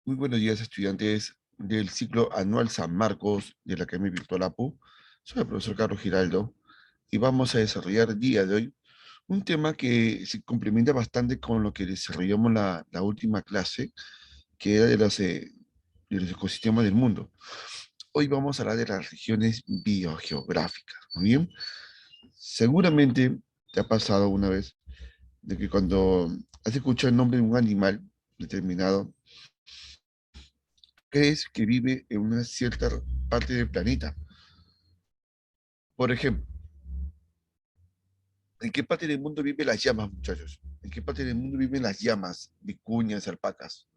Muy buenos días, estudiantes del ciclo anual San Marcos de la Academia Virtual APU. Soy el profesor Carlos Giraldo y vamos a desarrollar el día de hoy un tema que se complementa bastante con lo que desarrollamos la última clase, que era de los ecosistemas del mundo. Hoy vamos a hablar de las regiones biogeográficas. Muy bien, seguramente te ha pasado una vez de que cuando has escuchado el nombre de un animal determinado, crees que vive en una cierta parte del planeta. Por ejemplo, ¿en qué parte del mundo viven las llamas, muchachos? ¿En qué parte del mundo viven las llamas, vicuñas, alpacas?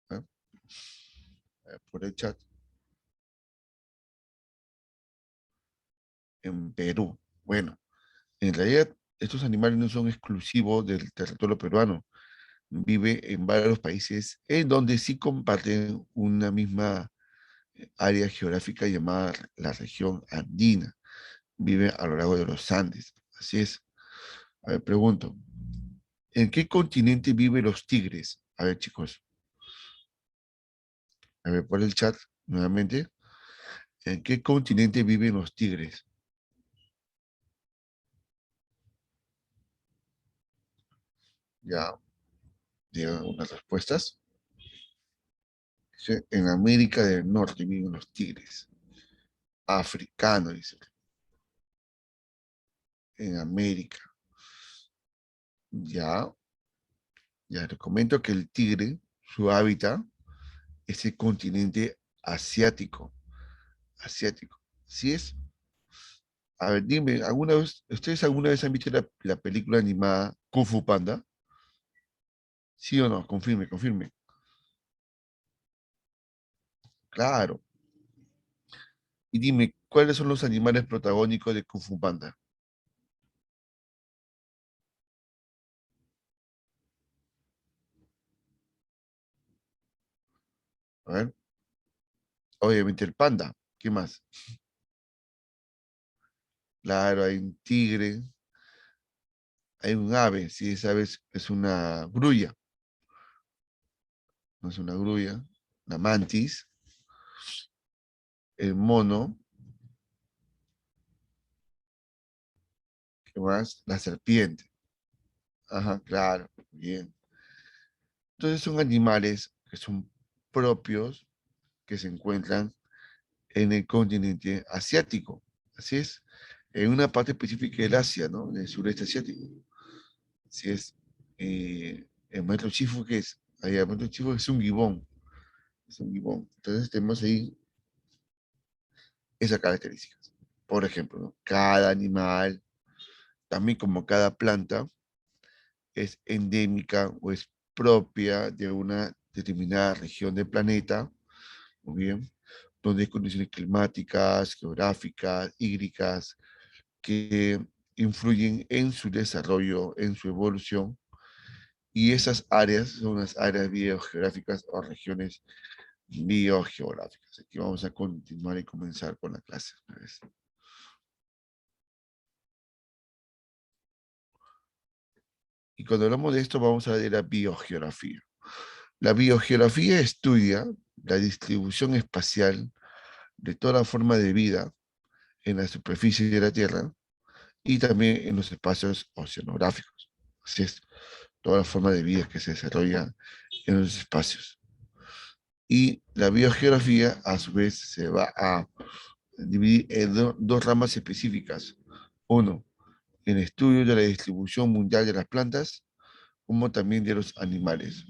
¿Ah? Por el chat. En Perú. Bueno, en realidad estos animales no son exclusivos del territorio peruano. Vive en varios países en donde sí comparten una misma área geográfica llamada la región andina. Vive a lo largo de los Andes. Así es. A ver, pregunto, ¿en qué continente viven los tigres? A ver, chicos, a ver por el chat nuevamente. ¿En qué continente viven los tigres? Ya, digan unas respuestas. Dice, en América del Norte viven los tigres. Africano, dice. En América. Ya, ya les comento que el tigre, su hábitat, es el continente asiático. Asiático. ¿Sí es? A ver, dime, ¿ustedes alguna vez han visto la película animada Kung Fu Panda? ¿Sí o no? Confirme, confirme. Claro. Y dime, ¿cuáles son los animales protagónicos de Kung Fu Panda? A ver, obviamente el panda. ¿Qué más? Claro, hay un tigre, hay un ave, sí, esa ave es una grulla, no es una grulla, la mantis, el mono, ¿qué más? La serpiente. Ajá, claro, bien. Entonces son animales que son propios, que se encuentran en el continente asiático. Así es, en una parte específica del Asia, ¿no? En el sureste asiático. Así es. El maestro Chifu, ¿qué es? Ahí, el maestro Chifu es un gibón. Es un gibón. Entonces tenemos ahí esas características. Por ejemplo, ¿no? Cada animal, también como cada planta, es endémica o es propia de una determinada región del planeta, muy bien, donde hay condiciones climáticas, geográficas, hídricas, que influyen en su desarrollo, en su evolución, y esas áreas son las áreas biogeográficas o regiones biogeográficas. Aquí vamos a continuar y comenzar con la clase. Y cuando hablamos de esto, vamos a hablar de la biogeografía. La biogeografía estudia la distribución espacial de toda forma de vida en la superficie de la Tierra y también en los espacios oceanográficos. Así es, toda forma de vida que se desarrolla en los espacios. Y la biogeografía, a su vez, se va a dividir en dos ramas específicas. Uno, el estudio de la distribución mundial de las plantas, como también de los animales.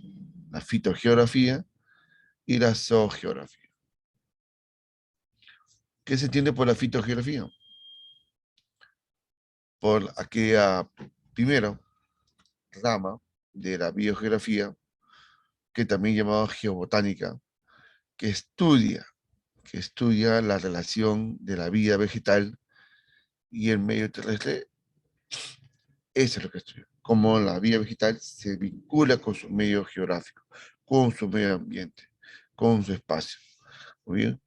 La fitogeografía y la zoogeografía. ¿Qué se entiende por la fitogeografía? Por aquella, primero, rama de la biogeografía, que también llamada geobotánica, que estudia, que estudia la relación de la vida vegetal y el medio terrestre. Eso es lo que estudia, cómo la vida vegetal se vincula con su medio geográfico, con su medio ambiente, con su espacio. Muy bien.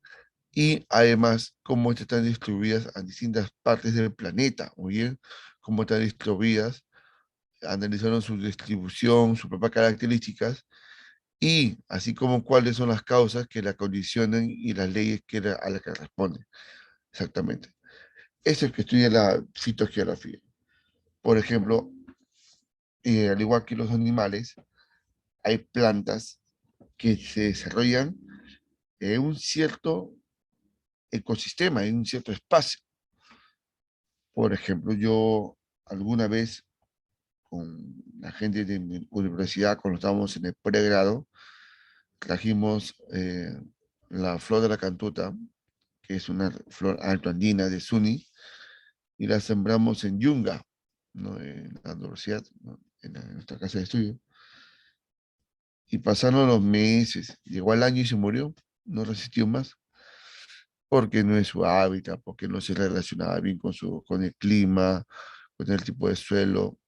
Y además, cómo están distribuidas a distintas partes del planeta. Muy bien. Cómo están distribuidas analizaron su distribución, sus propias características, y así como cuáles son las causas que la condicionan y las leyes a las que responden. Exactamente. Eso es el que estudia la fitogeografía. Por ejemplo, al igual que los animales, hay plantas que se desarrollan en un cierto ecosistema, en un cierto espacio. Por ejemplo, yo alguna vez con la gente de mi universidad, cuando estábamos en el pregrado, trajimos la flor de la cantuta, que es una flor altoandina de Suni, y la sembramos en Yunga, ¿no? En la universidad, ¿no? En nuestra casa de estudio. Y pasaron los meses, llegó el año y se murió, no resistió más, porque no es su hábitat, porque no se relacionaba bien con el clima, con el tipo de suelo,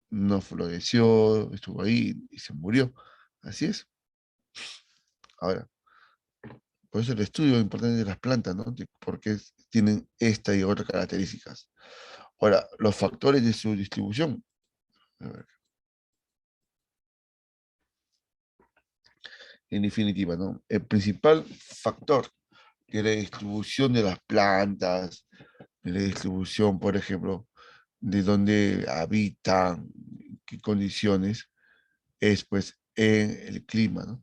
no floreció, estuvo ahí y se murió. Así es. Ahora, por eso el estudio importante de las plantas, ¿no? De por qué tienen esta y otras características. Ahora, los factores de su distribución. A ver, en definitiva, ¿no? El principal factor de la distribución de las plantas, de la distribución, por ejemplo, de dónde habitan, qué condiciones, es pues en el clima, ¿no?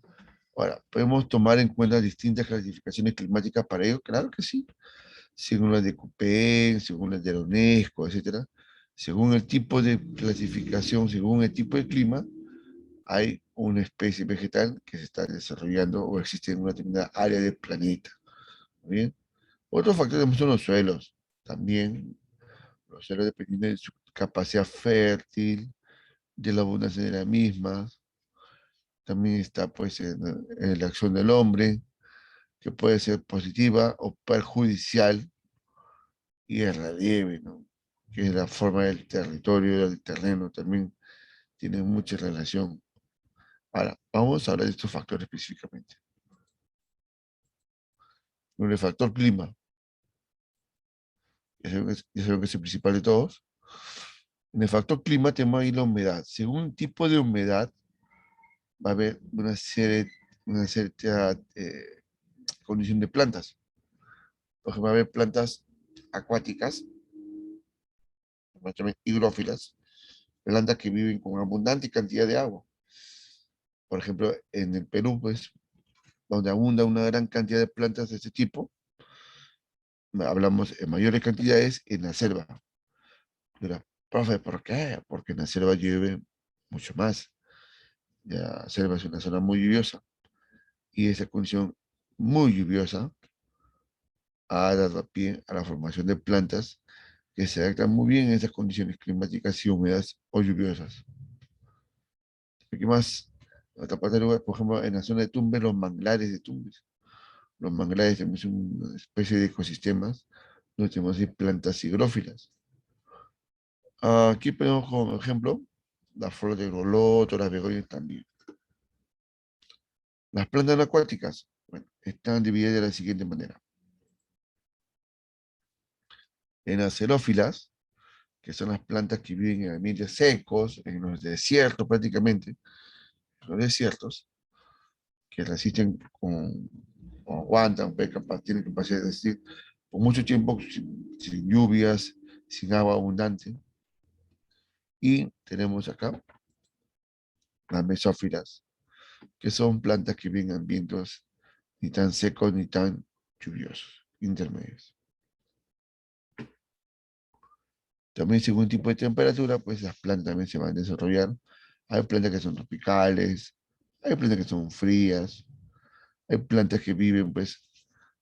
Ahora, ¿podemos tomar en cuenta distintas clasificaciones climáticas para ello? Claro que sí, según las de Köppen, según las de la UNESCO, etcétera. Según el tipo de clasificación, según el tipo de clima, hay una especie vegetal que se está desarrollando o existe en una determinada área del planeta. ¿Muy bien? Otros factores son los suelos. También los suelos dependiendo de su capacidad fértil, de la abundancia de la misma. También está pues en la acción del hombre, que puede ser positiva o perjudicial, y el relieve, ¿no? Que es la forma del territorio, del terreno, también tiene mucha relación. Ahora, vamos a hablar de estos factores específicamente. En el factor clima, ya saben que es el principal de todos. En el factor clima tenemos ahí la humedad. Según el tipo de humedad, va a haber una cierta condición de plantas. Por ejemplo, va a haber plantas acuáticas, también hidrófilas, plantas que viven con abundante cantidad de agua. Por ejemplo, en el Perú, pues, donde abunda una gran cantidad de plantas de este tipo, hablamos en mayores cantidades en la selva. Mira, profe, ¿por qué? Porque en la selva llueve mucho más. La selva es una zona muy lluviosa y esa condición muy lluviosa ha dado pie a la formación de plantas que se adaptan muy bien a esas condiciones climáticas y húmedas o lluviosas. ¿Qué más? En otra parte del lugar, por ejemplo, en la zona de Tumbes, los manglares de Tumbes. Los manglares también son una especie de ecosistemas donde tenemos ahí plantas higrófilas. Aquí ponemos como ejemplo las flores de groloto, las begonias también. Las plantas no acuáticas, bueno, están divididas de la siguiente manera. En las xerófilas, que son las plantas que viven en ambientes secos, en los desiertos prácticamente, en los desiertos, que resisten o aguantan, pues, tienen capacidad de resistir por mucho tiempo sin lluvias, sin agua abundante. Y tenemos acá las mesófilas, que son plantas que viven en ambientes ni tan secos ni tan lluviosos, intermedios. También según tipo de temperatura, pues las plantas también se van a desarrollar. Hay plantas que son tropicales, hay plantas que son frías, hay plantas que viven, pues,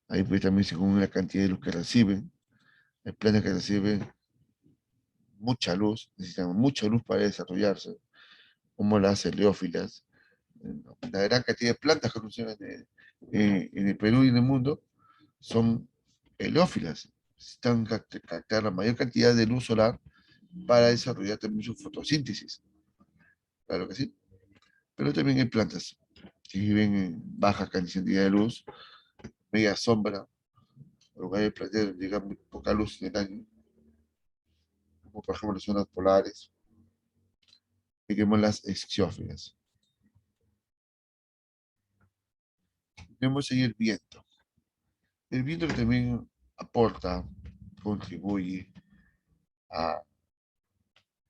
ahí pues también según la cantidad de luz que reciben. Hay plantas que reciben mucha luz, necesitan mucha luz para desarrollarse, como las heliófilas. La gran cantidad de plantas que funcionan en el Perú y en el mundo son heliófilas. Necesitan captar la mayor cantidad de luz solar para desarrollar también su fotosíntesis. Claro que sí. Pero también hay plantas que viven en baja cantidad de luz, media sombra, lugares planetas donde llega muy poca luz en el año, como por ejemplo las zonas polares. tenemos las exófilas. Tenemos ahí el viento. El viento que también aporta, contribuye a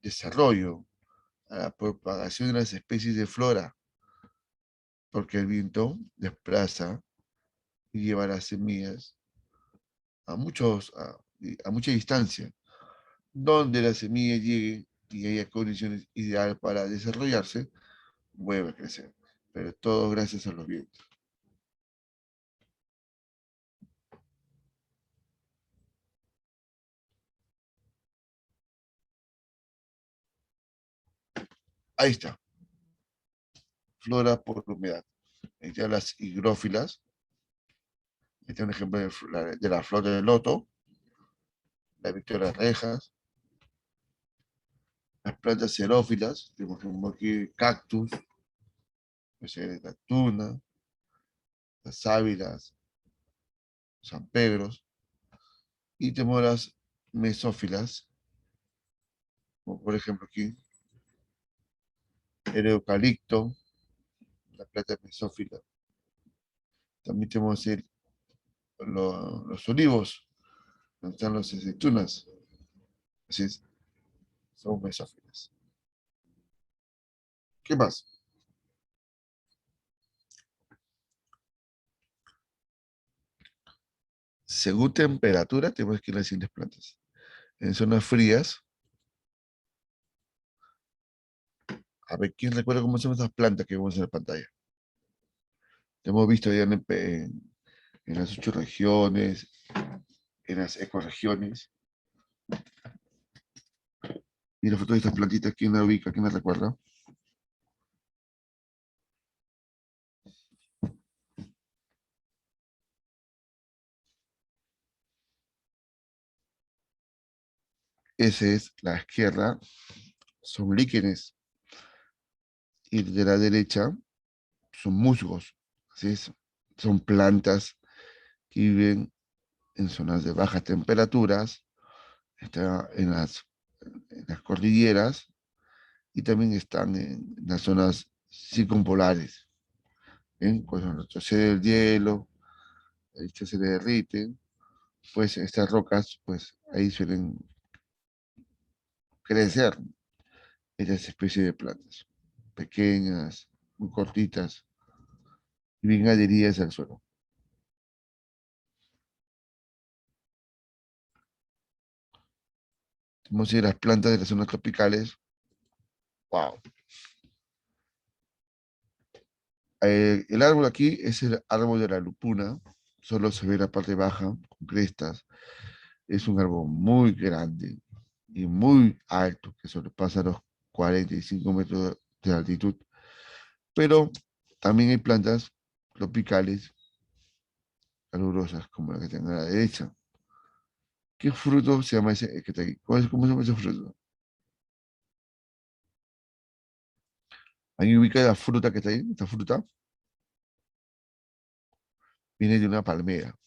desarrollo, a la propagación de las especies de flora, porque el viento desplaza y lleva las semillas a mucha distancia, donde la semilla llegue y haya condiciones ideales para desarrollarse, vuelve a crecer. Pero todo gracias a los vientos. Ahí está, flora por humedad. Ahí están las higrófilas. Este es un ejemplo de la flor del loto, la victoria rejas, las plantas xerófilas, tenemos como aquí cactus, la tuna, las sábilas, san pedros, y tenemos las mesófilas, como por ejemplo aquí el eucalipto, la planta mesófila. También tenemos los olivos, donde están las aceitunas, así es, son mesófilas. ¿Qué más? Según temperatura, tenemos que ir a las siguientes plantas. En zonas frías, a ver, ¿quién recuerda cómo son esas plantas que vemos en la pantalla? Hemos visto ya en las 8 regiones, en las ecorregiones. Y la foto de estas plantitas, ¿quién la ubica? ¿Quién la recuerda? Esa es la izquierda, son líquenes. Y de la derecha son musgos. Así es, son plantas que viven en zonas de bajas temperaturas, están en las cordilleras y también están en las zonas circumpolares. ¿Ven? Cuando retrocede el hielo, esto se derrite, pues estas rocas, pues ahí suelen crecer estas especies de plantas, pequeñas, muy cortitas y bien adheridas al suelo. Vamos a ir a las plantas de las zonas tropicales. Wow. El árbol aquí es el árbol de la lupuna, solo se ve la parte baja, con crestas. Es un árbol muy grande y muy alto, que sobrepasa los 45 metros de altitud. Pero también hay plantas tropicales calurosas, como la que tengo a la derecha. ¿Qué fruto se llama ese que está aquí? ¿Cómo se llama ese fruto? Ahí ubica la fruta que está ahí. Esta fruta viene de una palmera.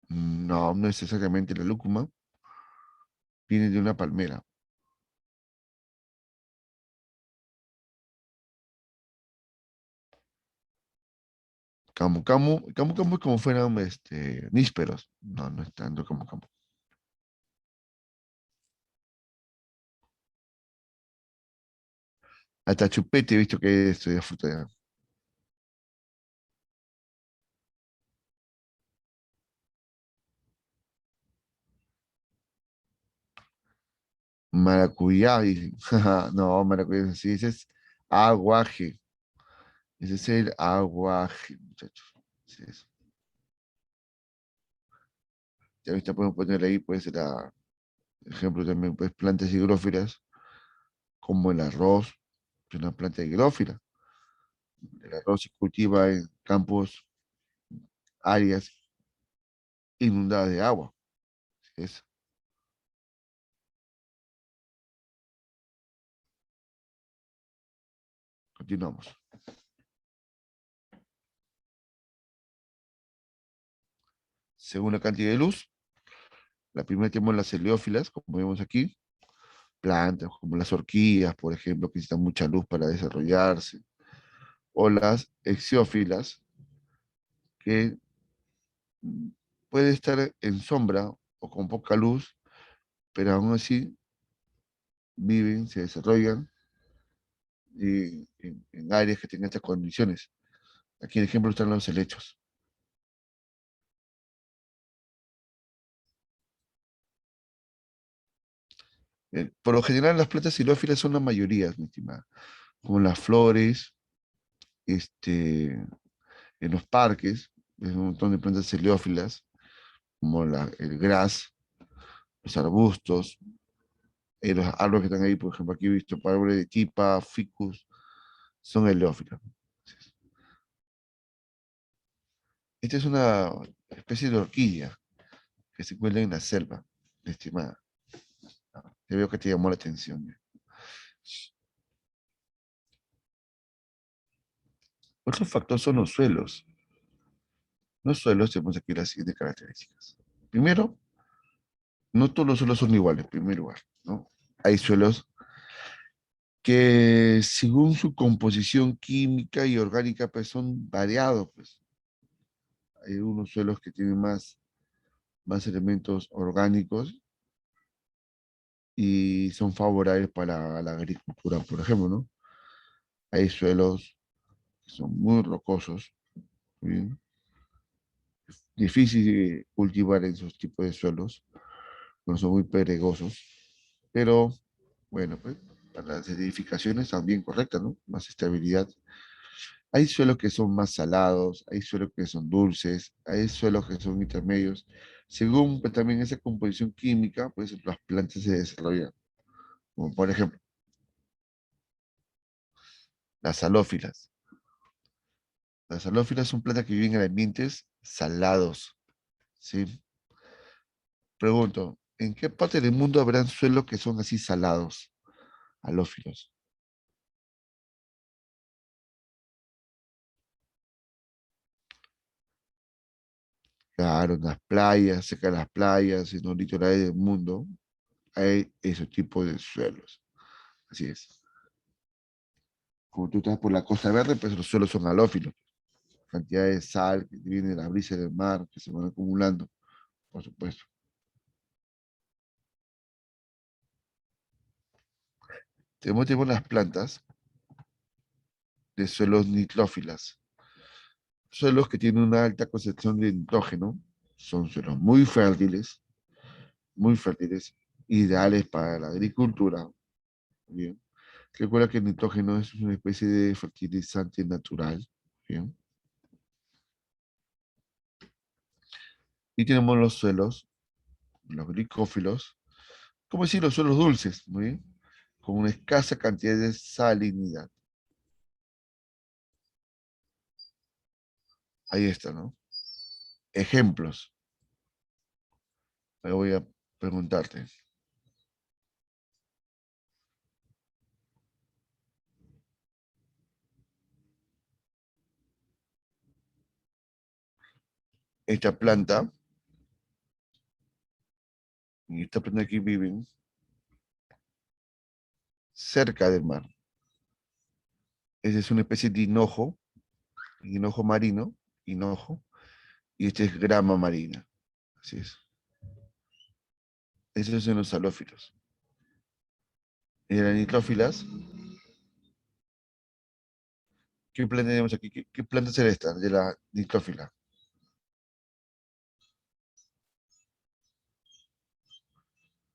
No, no es exactamente la lúcuma, viene de una palmera. Camu camu es como fueran nísperos. No, no es tanto camu camu. Hasta chupete he visto que estudia fruta ya. Maracuyá, dicen. No, maracuyá es así. Ese es aguaje. Ese es el aguaje, muchachos. Así es. Ya ahorita podemos poner ahí, pues, ejemplo también, pues, plantas higrófilas, como el arroz, es una planta higrófila. El arroz se cultiva en campos, áreas inundadas de agua. Así es. Continuamos. Según la cantidad de luz, la primera tenemos las heliófilas, como vemos aquí, plantas, como las orquídeas, por ejemplo, que necesitan mucha luz para desarrollarse, o las axiófilas, que mm, pueden estar en sombra o con poca luz, pero aún así viven, se desarrollan en áreas que tengan estas condiciones. Aquí en ejemplo están los helechos. Por lo general, las plantas xilófilas son la mayoría, mi estimada, como las flores, este, en los parques, hay un montón de plantas xilófilas, como el gras, los arbustos, los árboles que están ahí, por ejemplo, aquí he visto árboles de tipa, ficus, son helófilas. Esta es una especie de orquídea que se encuentra en la selva, mi estimada. Te veo que te llamó la atención. Otro factor son los suelos. Los suelos tenemos aquí las siguientes características. Primero, no todos los suelos son iguales, en primer lugar, ¿no? Hay suelos que según su composición química y orgánica, pues son variados, pues. Hay unos suelos que tienen más elementos orgánicos y son favorables para la agricultura, por ejemplo, ¿no? Hay suelos que son muy rocosos, ¿sí? Difícil de cultivar en esos tipos de suelos, no son muy pedregosos, pero bueno, pues para las edificaciones también correctas, ¿no? Más estabilidad. Hay suelos que son más salados, hay suelos que son dulces, hay suelos que son intermedios. Según pues, también esa composición química, pues las plantas se desarrollan. Como por ejemplo, las salófilas. Las salófilas son plantas que viven en ambientes salados, ¿sí? Pregunto, ¿en qué parte del mundo habrán suelos que son así salados, halófilos? Claro, en las playas, cerca de las playas, en los litorales del mundo, hay ese tipo de suelos. Así es. Como tú estás por la Costa Verde, pues los suelos son halófilos. Cantidad de sal que viene de la brisa del mar, que se van acumulando, por supuesto. Tenemos las plantas de suelos nitrófilas. Suelos que tienen una alta concentración de nitrógeno. Son suelos muy fértiles, ideales para la agricultura. Bien. Recuerda que el nitrógeno es una especie de fertilizante natural. Bien. Y tenemos los suelos, los glicófilos, como decir, los suelos dulces, muy bien, con una escasa cantidad de salinidad. Ahí está, ¿no? Ejemplos. Ahora voy a preguntarte. Esta planta, y esta planta aquí viven cerca del mar. Esa es una especie de hinojo marino, hinojo, y este es grama marina. Así es. Esos son los halófilos. Y las nitrófilas, ¿qué planta tenemos aquí? ¿Qué planta será esta de la nitrófila?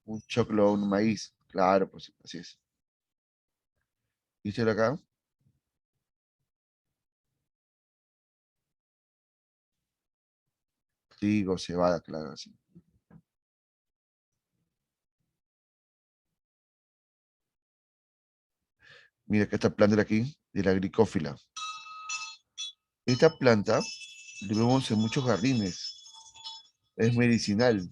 Un choclo, un maíz. Claro, pues así es. ¿Y este de acá? Trigo, cebada, claro, así. Mira que esta planta de aquí, de la glicófila. Esta planta la vemos en muchos jardines. Es medicinal.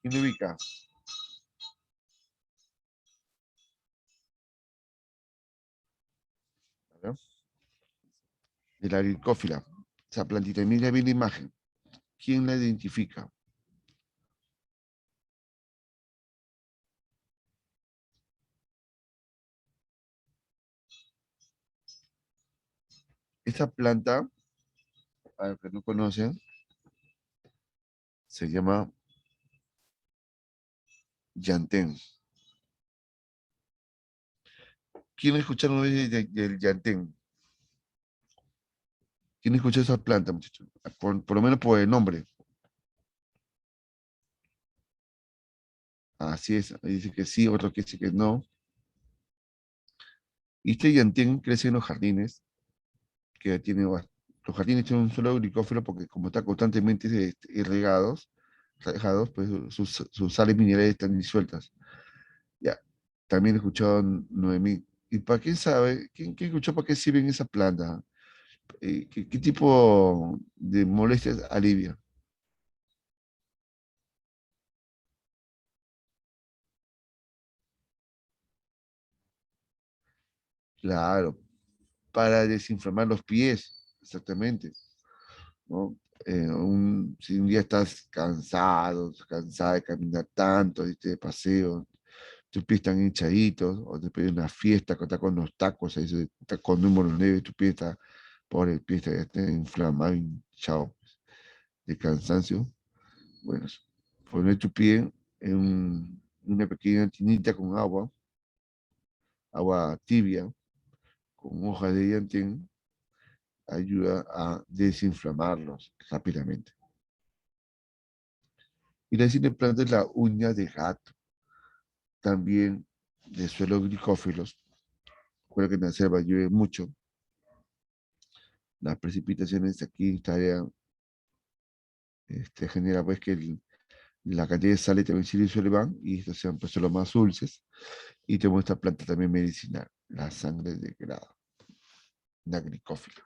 ¿Quién lo ubica? ¿No? De la glicófila. Esa plantita. Mira bien la imagen. ¿Quién la identifica? Esta planta, a los que no conocen, se llama yantén. ¿Quién escucharon del yantén? ¿Quién escuchó esa planta, muchachos? Por lo menos por el nombre. Así es. Ahí dice que sí, otro que dice que no. Y este yantén crece en los jardines, que tiene, los jardines tienen un suelo glicófilo porque como está constantemente regados, pues sus sales minerales están disueltas. Ya, también he escuchado Noemí. ¿Y para quién sabe? ¿Quién escuchó para qué sirven esa planta? ¿Qué tipo de molestias alivia? Claro, para desinflamar los pies, exactamente, ¿no? Si un día estás cansado, cansada de caminar tanto, ¿viste? De paseo, tus pies están hinchaditos, o después de una fiesta que está con los tacos, ahí está con número 9 y tu pie está, por el pie está inflamado, hinchado de cansancio. Bueno, poner tu pie en una pequeña tinita con agua tibia, con hojas de llantén, ayuda a desinflamarlos rápidamente. Y la siguiente planta es la uña de gato, también de suelos glicófilos. Recuerda que en la selva llueve mucho. Las precipitaciones aquí en esta área genera pues que la cantidad de sal también se disuelve van y estos sean pues los más dulces. Y tenemos esta planta también medicinal, la sangre de grado, la glicófila.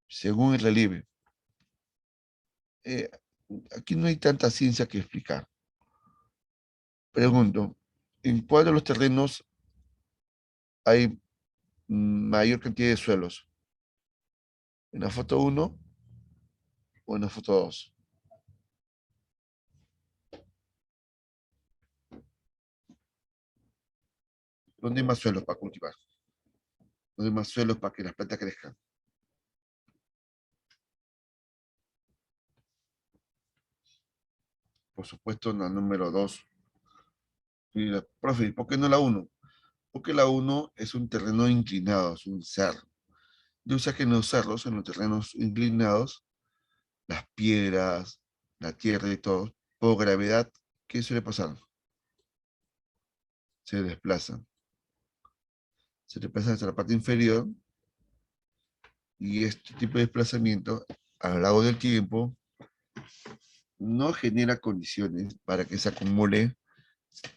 Según el relieve, eh, aquí no hay tanta ciencia que explicar. Pregunto, ¿en cuál de los terrenos hay mayor cantidad de suelos? ¿En la foto uno o en la foto 2? ¿Dónde hay más suelos para cultivar? ¿Dónde hay más suelos para que las plantas crezcan? Por supuesto, en la número 2. Profe, ¿por qué no la uno? Porque la uno es un terreno inclinado, es un cerro. Yo sé que en los cerros, en los terrenos inclinados, las piedras, la tierra y todo, por gravedad, ¿qué suele pasar? Se desplazan. Se desplazan hacia la parte inferior y este tipo de desplazamiento a lo largo del tiempo no genera condiciones para que se acumule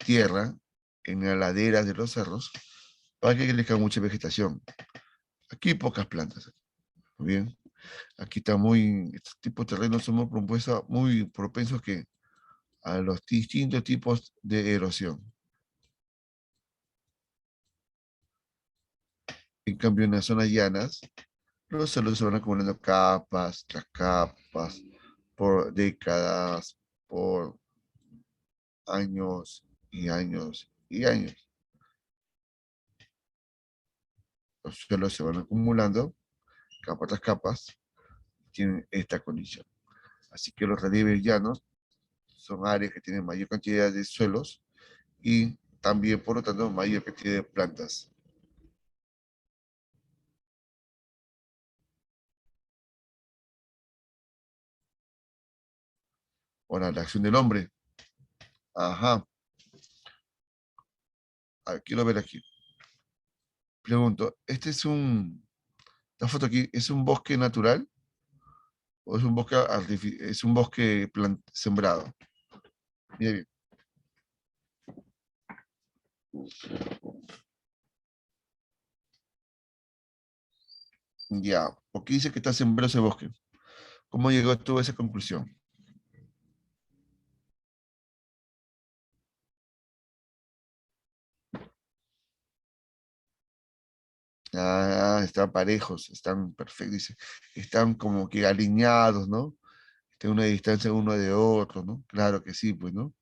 tierra en las laderas de los cerros para que crezca mucha vegetación. Aquí hay pocas plantas. Muy bien. Aquí está estos tipos de terrenos son muy propensos que a los distintos tipos de erosión. En cambio, en las zonas llanas, los suelos se van acumulando capas tras capas, por décadas, por años y años y años. Los suelos se van acumulando, capas tras capas, tienen esta condición. Así que los relieves llanos son áreas que tienen mayor cantidad de suelos y también, por lo tanto, mayor cantidad de plantas. Ahora, la acción del hombre. Ajá. A ver, quiero ver aquí. Pregunto, la foto aquí, ¿es un bosque natural o es un bosque sembrado? Mira bien. Ya, ¿por qué dice que está sembrado ese bosque? ¿Cómo llegó tú a esa conclusión? Están parejos, están perfectos, dice, están como que alineados, ¿no? Están a una distancia uno de otro, ¿no? Claro que sí, pues, ¿no?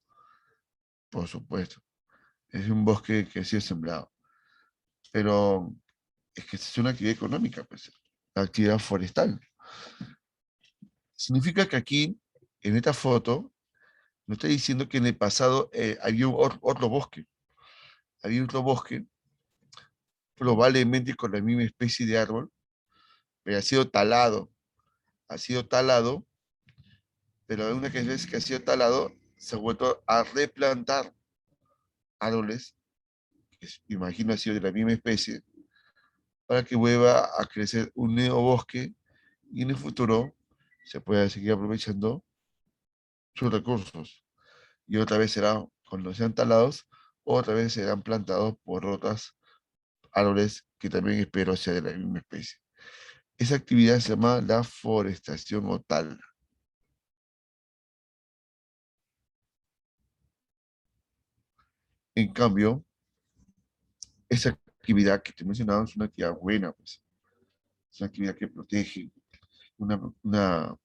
Por supuesto. Es un bosque que sí es sembrado. Pero es que es una actividad económica, pues, la actividad forestal. Significa que aquí, en esta foto, nos está diciendo que en el pasado había otro bosque. Había otro bosque, probablemente con la misma especie de árbol, pero ha sido talado, pero una vez que ha sido talado, se ha vuelto a replantar árboles, que imagino ha sido de la misma especie, para que vuelva a crecer un nuevo bosque y en el futuro se pueda seguir aprovechando sus recursos. Y otra vez será, cuando sean talados, otra vez serán plantados por otros árboles que también espero sea de la misma especie. Esa actividad se llama la forestación o tala. En cambio, esa actividad que te mencionaba es una actividad buena, pues. Es una actividad que protege, una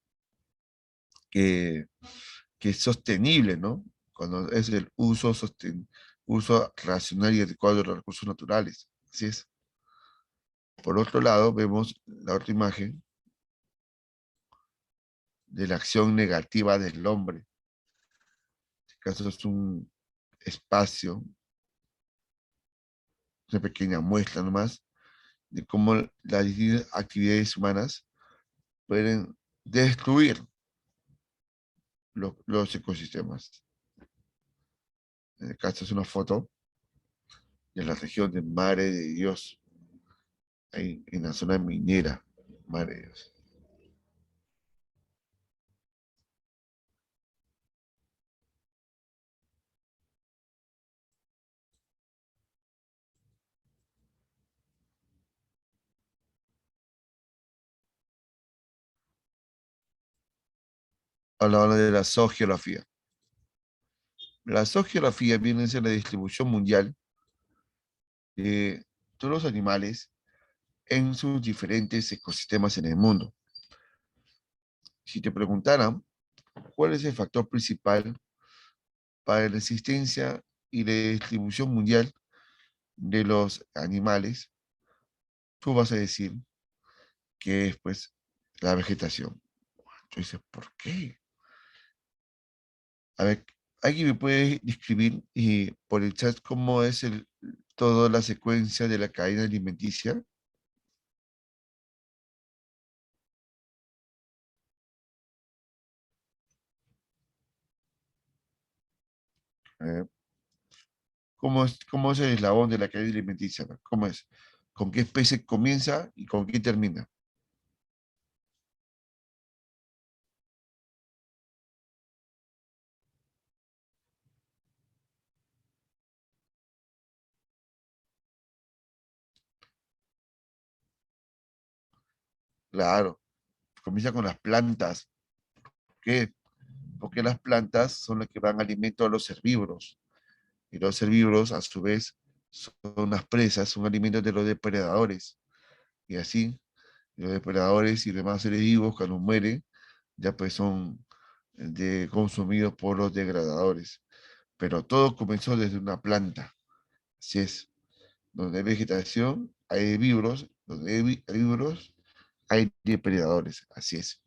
que, que es sostenible, ¿no? Cuando es el uso racional y adecuado de los recursos naturales. Así es. Por otro lado, vemos la otra imagen de la acción negativa del hombre. En este caso es un espacio, una pequeña muestra nomás, de cómo las distintas actividades humanas pueden destruir los ecosistemas. En el caso es una foto de la región de Mare de Dios, ahí en la zona minera, Mare de Dios. Hablando de la zoogeografía. La zoogeografía viene a ser la distribución mundial de todos los animales en sus diferentes ecosistemas en el mundo. Si te preguntaran cuál es el factor principal para la existencia y la distribución mundial de los animales, tú vas a decir que es pues la vegetación. Tú dices, ¿por qué? A ver, ¿alguien me puede describir por el chat cómo es toda la secuencia de la cadena alimenticia? Eh, cómo es el eslabón de la cadena alimenticia? ¿Cómo es? ¿Con qué especie comienza y con qué termina? Claro, comienza con las plantas. ¿Por qué? Porque las plantas son las que dan alimento a los herbívoros. Y los herbívoros, a su vez, son las presas, son alimentos de los depredadores. Y así, los depredadores y demás seres vivos, cuando mueren, ya pues son consumidos por los degradadores. Pero todo comenzó desde una planta. Así es. Donde hay vegetación, hay herbívoros. Donde hay herbívoros, hay depredadores. Así es.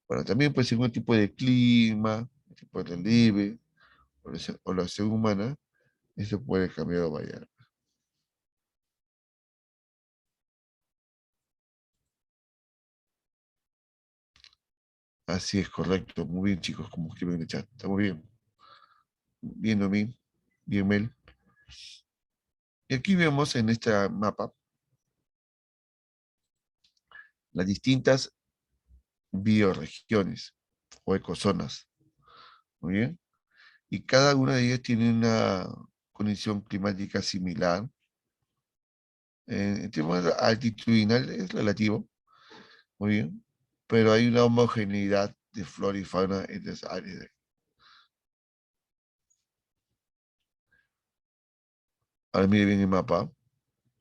Bueno, también pues según el tipo de clima, el tipo de relieve o la acción humana, eso puede cambiar o variar. Así es, correcto. Muy bien, chicos, como escriben en el chat. Estamos bien. Bien, Domi. Bien, Mel. Y aquí vemos en este mapa las distintas bioregiones o ecozonas. Muy bien. Y cada una de ellas tiene una condición climática similar. En tema altitudinal es relativo, muy bien, pero hay una homogeneidad de flora y fauna en esas áreas. Ahora mire bien el mapa.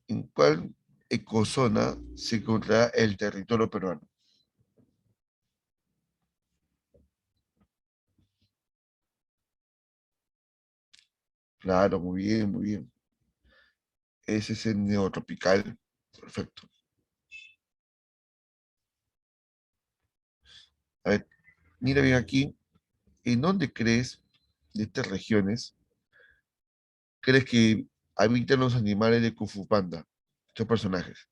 ¿En cuál? ecozona se encontrará el territorio peruano? Claro, muy bien, muy bien. Ese es el neotropical. Perfecto. A ver, mira bien aquí. ¿En dónde crees, de estas regiones, crees que habitan los animales de Kung Fu Panda? Estos personajes.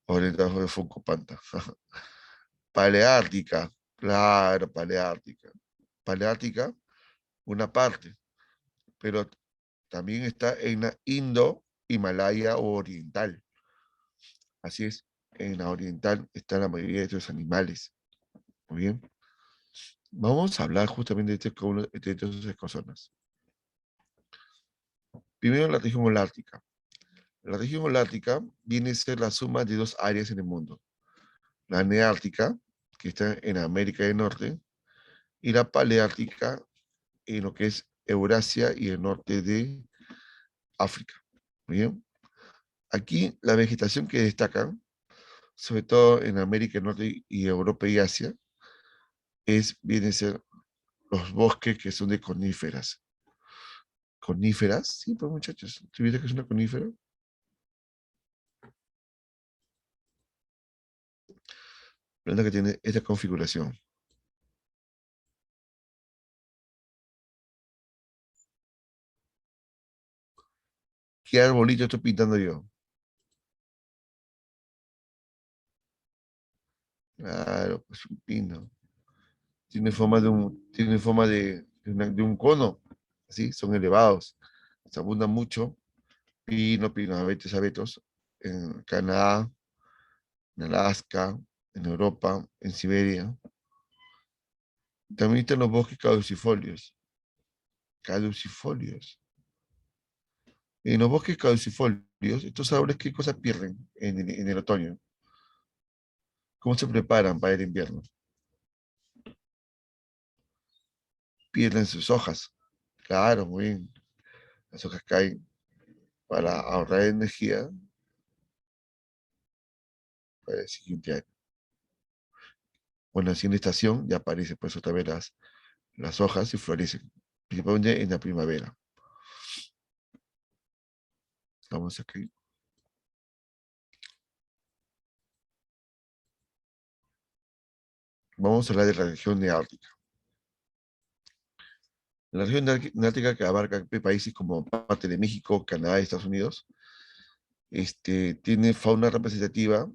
Oriental de Funko Panda. Paleártica. Claro, paleártica. Paleártica, una parte, pero también está en la Indo-Himalaya oriental. Así es, en la oriental están la mayoría de estos animales. Muy bien. Vamos a hablar justamente de, de estas cosas. Primero, la región holártica. La región holártica viene a ser la suma de dos áreas en el mundo. La neártica, que está en América del Norte, y la paleártica, en lo que es Eurasia y el norte de África. Muy bien. Aquí la vegetación que destaca, sobre todo en América del Norte y Europa y Asia, viene a ser los bosques que son de coníferas. ¿Coníferas? Sí, pues muchachos. ¿Tuviste que es una conífera? Planta que tiene esta configuración. ¿Qué arbolito estoy pintando yo? Claro, pues un pino. Tiene forma de un cono. Así, son elevados. Se abundan mucho. Pino, abetos, abetos. En Canadá, en Alaska, en Europa, en Siberia. También están los bosques caducifolios. Caducifolios. En los bosques caducifolios, estos árboles, ¿qué cosas pierden en el otoño? ¿Cómo se preparan para el invierno? Pierden sus hojas. Claro, muy bien. Las hojas caen para ahorrar energía para el siguiente año. Bueno, así en la estación ya aparecen pues otra vez las hojas y florecen, principalmente en la primavera. Vamos aquí. Vamos a hablar de la región neártica. La región neártica que abarca países como parte de México, Canadá y Estados Unidos, tiene fauna representativa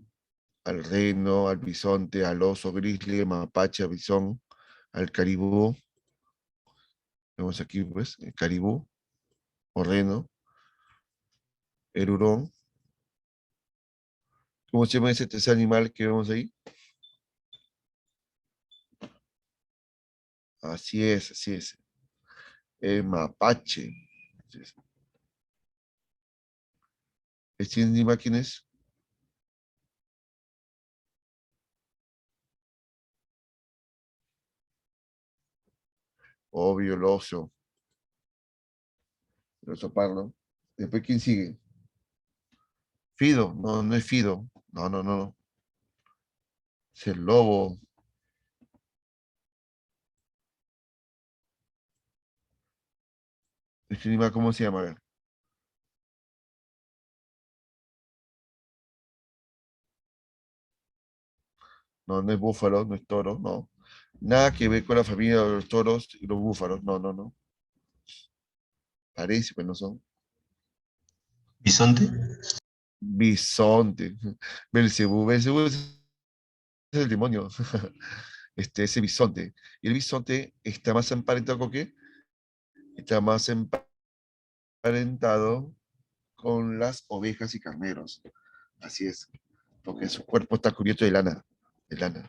al reno, al bisonte, al oso grizzly, mapache, al bisón, al caribú. Vemos aquí, pues, el caribú, o reno, el hurón. ¿Cómo se llama ese tercer animal que vemos ahí? Así es, así es. El mapache. Así es. ¿Este animal quién es? Obvio, el oso pardo. Después, ¿quién sigue? Fido, no, no es Fido. No, no, no, no. Es el lobo. ¿Este animal cómo se llama? A ver. No, no es búfalo, no es toro, no. Nada que ver con la familia de los toros y los búfalos. No, no, no. Parece, pero no son. Bisonte. Bisonte. Belcebú. Belcebú es el demonio. Ese bisonte. Y el bisonte está más emparentado con qué? Está más emparentado con las ovejas y carneros. Así es. Porque su cuerpo está cubierto de lana. De lana.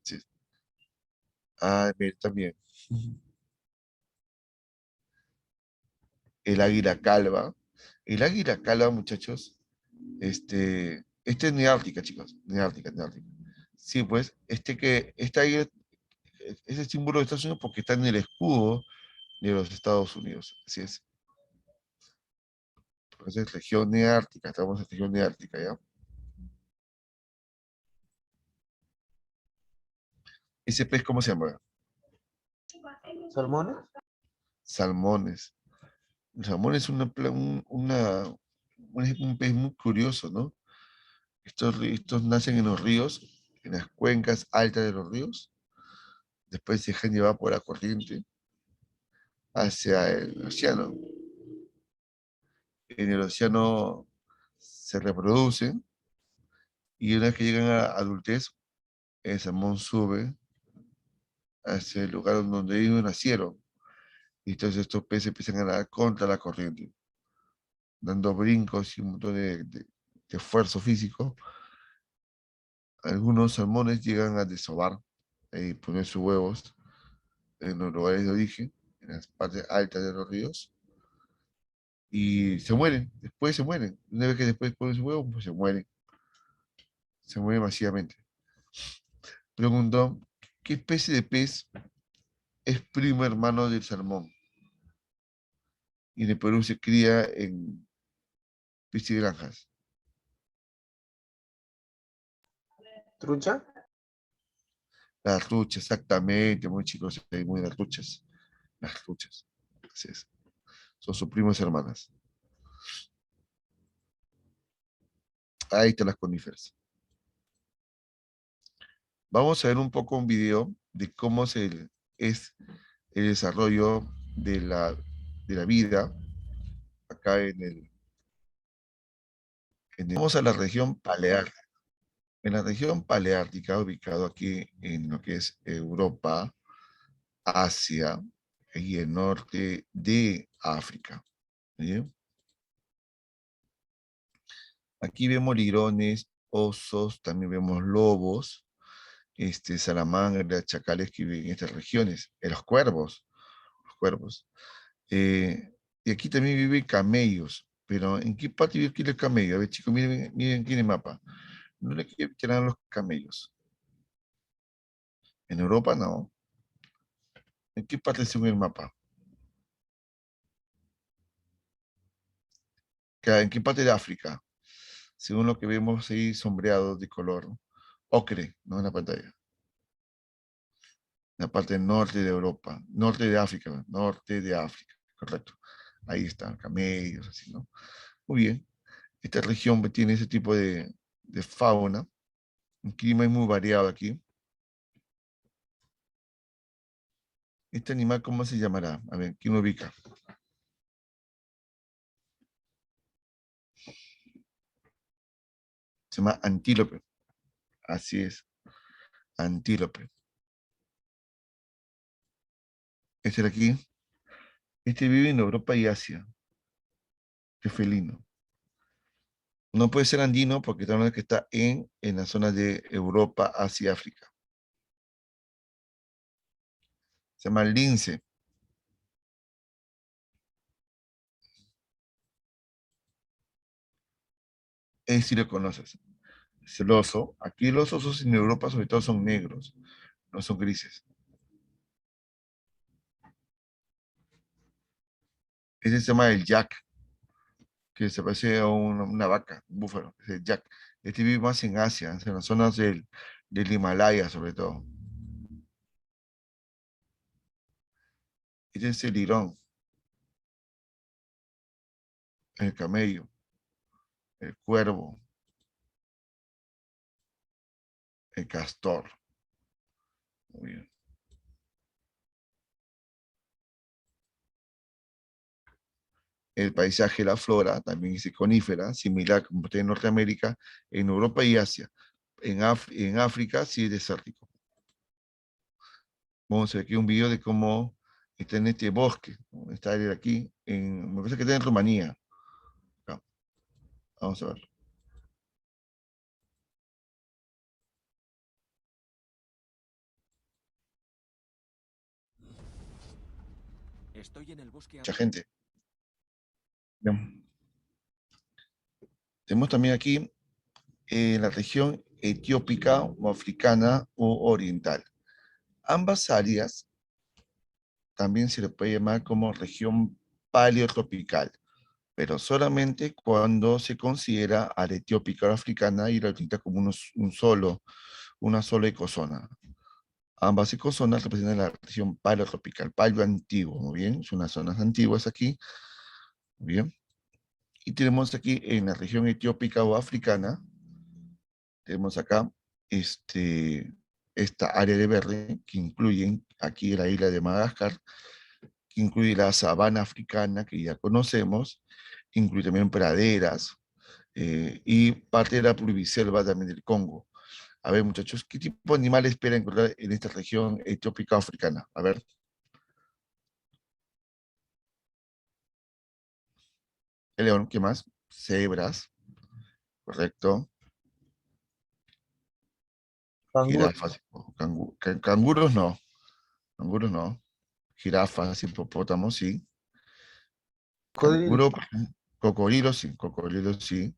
Sí. Ah, mira, también. El águila calva. El águila calva, muchachos, este es neártica, chicos. Neártica, neártica. Sí, pues, esta águila ese símbolo de Estados Unidos porque está en el escudo de los Estados Unidos. Así es. Entonces, es región neártica, estamos en región neártica, ¿ya? ¿Ese pez cómo se llama? ¿Salmones? Salmones. El salmón es un pez muy curioso, ¿no? Estos nacen en los ríos, en las cuencas altas de los ríos, después se dejan llevar por la corriente hacia el océano. En el océano se reproducen y una vez que llegan a adultez, el salmón sube hacia el lugar donde ellos nacieron. Y entonces estos peces empiezan a nadar contra la corriente, dando brincos y un montón de esfuerzo físico. Algunos salmones llegan a desovar y poner sus huevos en los lugares de origen, en las partes altas de los ríos, y se mueren, después se mueren. Una vez que después ponen sus huevos, pues se mueren masivamente. Preguntó, ¿qué especie de pez es primo hermano del salmón? Y en el Perú se cría en piscigranjas. ¿Trucha? Las truchas, exactamente, muy chicos, hay muy las truchas. Las truchas, así es. Son sus primos hermanas. Ahí están las coníferas. Vamos a ver un poco un video de cómo es el desarrollo de la vida acá vamos a la región paleártica. En la región paleártica, ubicado aquí en lo que es Europa, Asia y el norte de África. ¿Bien? Aquí vemos lirones, osos, también vemos lobos, salamandras, chacales que viven en estas regiones, los cuervos. Eh, y aquí también viven camellos, pero ¿en qué parte vive aquí el camello? A ver, chicos, miren aquí en el mapa. No le quieren los camellos. En Europa no. ¿En qué parte según el mapa? ¿En qué parte de África? Según lo que vemos ahí sombreado de color ocre, ¿no? En la pantalla. La parte norte de Europa, norte de África, ¿no? Norte de África, correcto. Ahí están camellos, así, ¿no? Muy bien. Esta región tiene ese tipo de fauna. Un clima es muy variado aquí. Este animal, ¿cómo se llamará? A ver, ¿quién lo ubica? Se llama antílope. Así es, antílope. Este de aquí, este vive en Europa y Asia. Qué felino. No puede ser andino porque está hablando que está en la zona de Europa, Asia y África. Se llama lince. Si lo conoces. Es el oso. Aquí los osos en Europa sobre todo son negros, no son grises. Ese se llama el yak, que se parece a una vaca, un búfalo. Es el yak. Este vive más en Asia, en las zonas del Himalaya sobre todo. Este es el lirón, el camello, el cuervo, el castor. Muy bien. El paisaje, la flora, también es conífera, similar como está en Norteamérica, en Europa y Asia. En África sí es desértico. Vamos a ver aquí un video de cómo está en este bosque, ¿no? Esta área de aquí, me parece que está en Rumanía. Acá. Vamos a ver. Estoy en el bosque. Mucha gente. Bien. Tenemos también aquí la región etiópica o africana o oriental. Ambas áreas también se le puede llamar como región paleotropical, pero solamente cuando se considera a la etiópica o africana y la utiliza como una sola ecozona. Ambas ecozonas representan la región paleotropical, paleo antiguo, muy bien, son unas zonas antiguas aquí, muy bien. Y tenemos aquí en la región etiópica o africana, tenemos acá esta área de verde que incluye aquí la isla de Madagascar, que incluye la sabana africana que ya conocemos, incluye también praderas y parte de la pluriselva también del Congo. A ver, muchachos, ¿qué tipo de animales espera encontrar en esta región etiópica o africana? A ver. El león, ¿qué más? Cebras, correcto. Canguro, Jirafas, canguros no, canguros no. Jirafas, hipopótamos, sí. cocodrilo, Canguro, cocodrilos sí.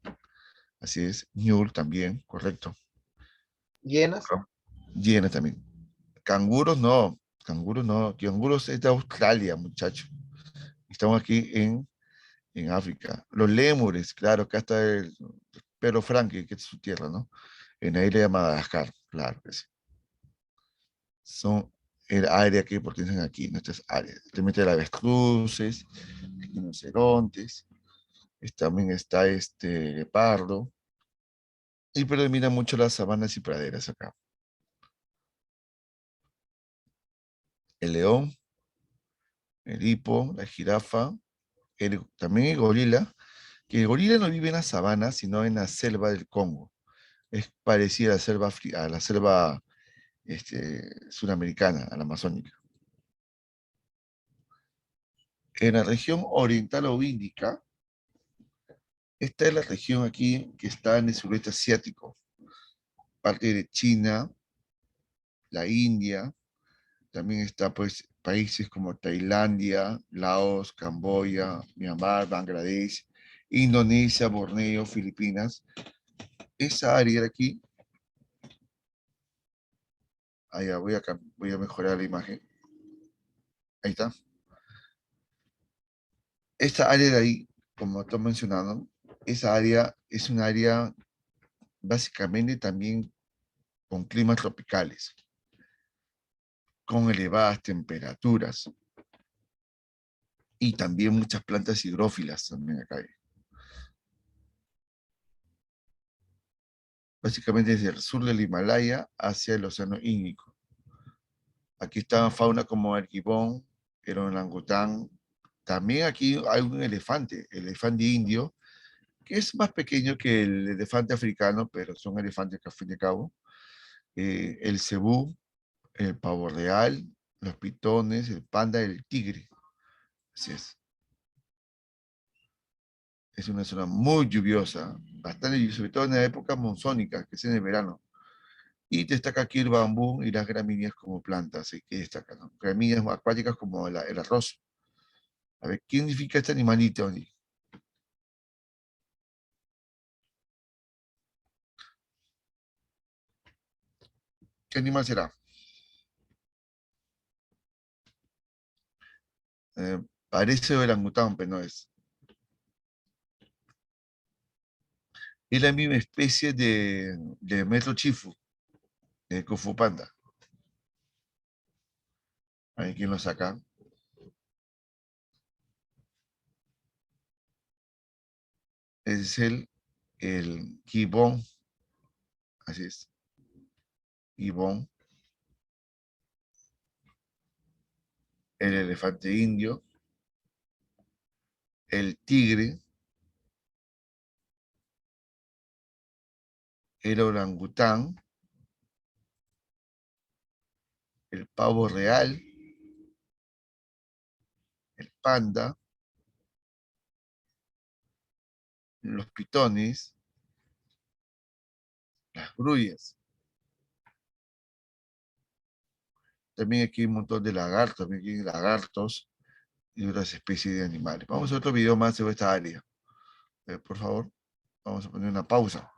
Así es. Ñur también, correcto. hienas, Llena también. Canguros no, canguros no. Canguros es de Australia, muchacho. Estamos aquí en África. Los lémures, claro, acá está el Pedro Franque, que es su tierra, ¿no? En la isla de Madagascar, claro que sí. Son el área que pertenecen aquí, nuestras áreas. También está avestruces, rinocerontes, también está este leopardo, y predomina mucho las sabanas y praderas acá. El león, el hipo, la jirafa, también el gorila, que el gorila no vive en la sabana, sino en la selva del Congo. Es parecida a la selva suramericana, a la amazónica. En la región oriental o índica, esta es la región aquí que está en el sureste asiático, parte de China, la India, también está pues países como Tailandia, Laos, Camboya, Myanmar, Bangladesh, Indonesia, Borneo, Filipinas. Esa área de aquí, allá voy a mejorar la imagen. Ahí está. Esta área de ahí, como estoy mencionando, esa área es un área básicamente también con climas tropicales, con elevadas temperaturas y también muchas plantas hidrófilas también acá hay. Básicamente desde el sur del Himalaya hacia el Océano Índico. Aquí está fauna como el gibón, el orangután. También aquí hay un elefante, el elefante indio, que es más pequeño que el elefante africano, pero son elefantes que al fin y al cabo. El cebú, el pavo real, los pitones, el panda, el tigre. Así es. Es una zona muy lluviosa, bastante lluviosa, sobre todo en la época monzónica, que es en el verano. Y destaca aquí el bambú y las gramíneas como plantas, así que destacan, ¿no? Gramíneas acuáticas como el arroz. A ver, ¿qué significa este animalito? ¿Qué animal será? Parece orangután, pero no es. Es la misma especie de Metro Chifu, de Kung Fu Panda. A ver quién lo saca. Es el gibón, así es. Gibón, el elefante indio, el tigre, el orangután, el pavo real, el panda, los pitones, las grullas. También aquí hay un montón de lagartos, también aquí hay lagartos y otras especies de animales. Vamos a otro video más sobre esta área. Por favor, vamos a poner una pausa.